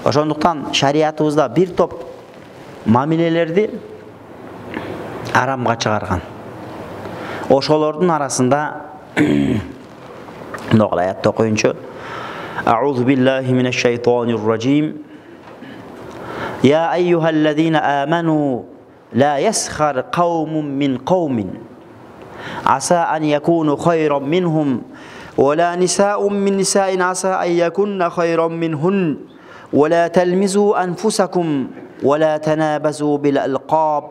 Ошондуктан шариятыбызда бир топ мамилелерди арамга чыгарган. Ошолордун арасында мындай аятты окуйунчу: А'удhu billahi minash-shaytonir-rajim. Ya eyyuhallazina amanu la yaskhar qaumun min qaumin asa an yakunu khayran minhum wa la nisa'un min nisa'in asa an yakunna khayran minhun wa la talmizu anfusakum wa la tanabazu bil alqab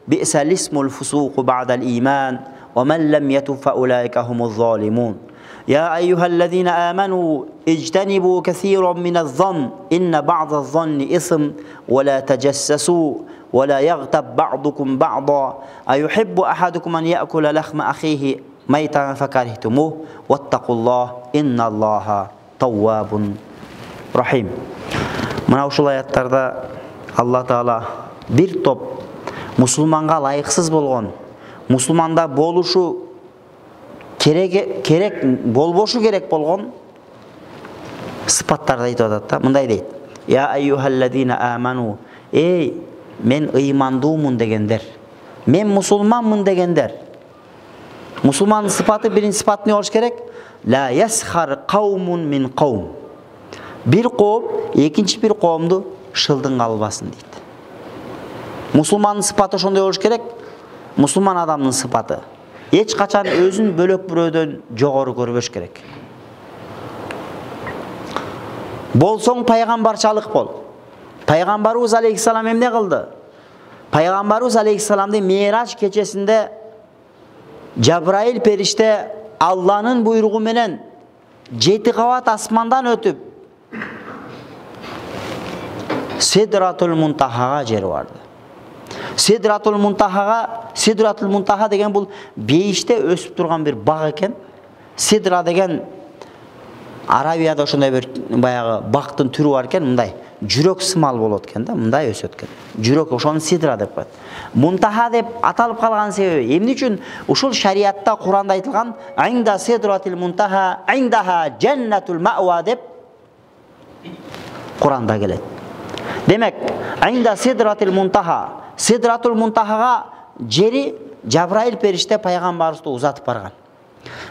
bi'sal ismul fusuq ba'da al-iman wa man lam yatub fa ulaika humuz zalimun. يا أيها الذين آمنوا اجتنبوا كثيرا من الظن إن بعض الظن إثم ولا تجسسوا ولا يغتب بعضكم بعضا أيحب أحدكم أن يأكل لحم أخيه ميتا فكرهتموه واتقوا الله إن الله تواب رحيم. Мына ушул аяттарда Алла Таала бир топ мусулманга лайыксыз болгон, мусулманда болушу керек болбошу керек болгон сыпаттарды айтып атат да. Мындай дейт: Я айюхаллазина аману, эй мен ыймандуумун дегендер, мен мусулманмын дегендер. Мусулмандын сыпаты, биринчи сыпаты не болуш керек? Ла ясхар каумун мин каум. Бир коом экинчи бир коомду шылдың албасын дейт. Мусулмандын сыпаты ошондой болуш керек. Мусулман адамдын сыпаты эч качан өзүн бөлөк бирөөдөн жогору көрбөш керек. Болсоң пайгамбарчалык бол. Пайгамбарыбыз алейхиссалам эмне кылды? Пайгамбарыбыз алейхиссаламды Мираж кечесинде Жабраил периште Алланын буйругу менен 7 кабат асмандан өтүп Сидратул Мунтахага жери барды. Сидратул Мунтаха деген бул бейиште өсүп турган бир баг экен. Сидра деген Арабияда ошондой бир баягы бактын түрү бар экен, мындай жүрөк сымал болот экен да, мындай өсөт экен. Жүрөк, ошону сидра деп коет. Мунтаха деп аталып калган себеби эмне үчүн? Ушул шариятта, Куранда айтылган "Айнда сидратил мунтаха, айндаха джаннатул маъва" деп Куранда келет. Демек, айнда сидратил мунтаха, Сидратул Мунтахага жери Жабраил периште пайгамбарыбызды узатып барган.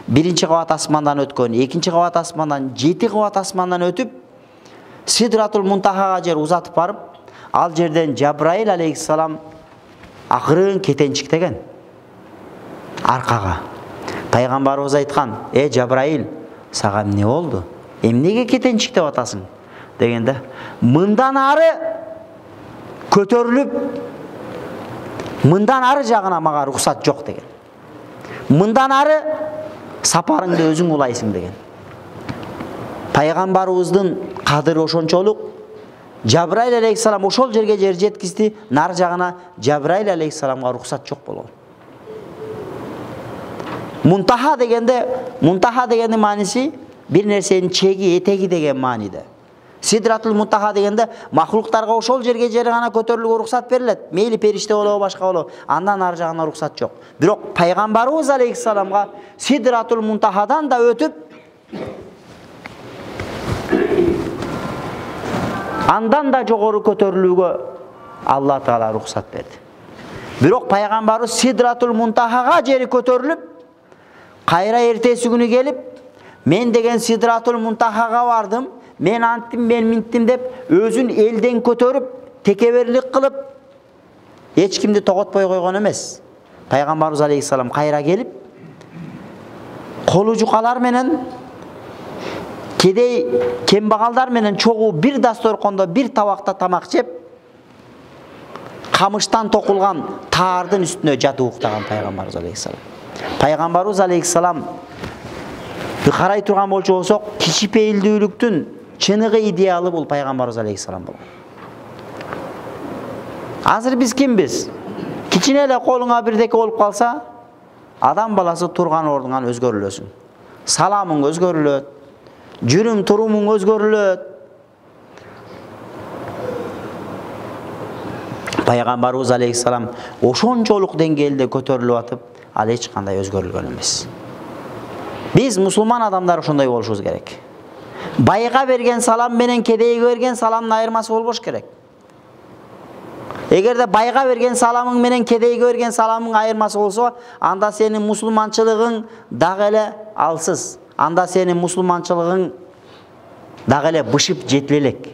Биринчи кабат асмандан өткөн, экинчи кабат асмандан, 7 кабат асмандан өтүп, Сидратул Мунтахага жер узатып барып, ал жерден Жабраил алейхиссалам акырын кетенчиктеген аркага. Пайгамбарыбыз айткан: Жабраил, сага эмне болду? Эмнеге кетенчиктеп атасың? Дегенде, мындан ары көтөрүлүп, мындан ары жагына мага рухсат жок деген. Мындан ары сапарыңды өзүң улайсың деген. Пайгамбарыбыздын кадыры ошончолук. Жабраил алейхиссалам ошол жерге жер жеткизди, нар жагына Жабраил алейхиссаламга рухсат жок болгон. Мунтаха дегенде мааниси бир нерсенин чеги, этеги деген мааниде. Сидратул Мунтаха дегенде махлуктарга ошол жерге жери гана көтөрүлүүгө рухсат берилет. Мейли периште болобу, башка болобу, андан ары жагына рухсат жок. Бирок пайгамбарыбыз алейхиссаламга Сидратул Мунтахадан да өтүп, андан да жогору көтөрүлүүгө Алла Таала рухсат берди. Бирок пайгамбарыбыз Сидратул Мунтахага жери көтөрүлүп, кайра эртеси күнү келип, мен деген Сидратул Мунтахага бардым, мен анттым, мен минттим деп өзүн элден көтөрүп, текеберлик кылып, эч кимди тоготпой койгон эмес. Пайгамбарыбыз алейхиссалам кайра келип, колу жукалар менен, кедей кембагалдар менен чогуу бир дасторкондо бир табакта тамак жеп, камыштан токулган таардын үстүнө жатып уктаган пайгамбарыбыз алейхиссалам. Пайгамбарыбыз алейхиссалам карай турган болчу болсок, кичипейилдүүлүктүн чыныгы идеалы бул пайгамбарыбыз алейхиссалам болгон. Азыр биз кимбиз? Кичине эле колуңа бирдеке болуп калса, адам баласы турган ордуңан өзгөрүлөсүң. Саламың өзгөрүлөт, жүрүм турумуң өзгөрүлөт. Пайгамбарыбыз алейхиссалам ошончолук деңгээлде көтөрүлүп атып, ал эч кандай өзгөрүлгөн эмес. Биз мусулман адамдар ошондой болушубуз керек. Байга берген салам менен кедейге берген саламдын айырмасы болбош керек. Эгерде байга берген саламың менен кедейге берген саламың айырмасы болсо, анда сенин мусулманчылыгың дагы эле алсыз. Анда сенин мусулманчылыгың дагы эле бышып жетилелек.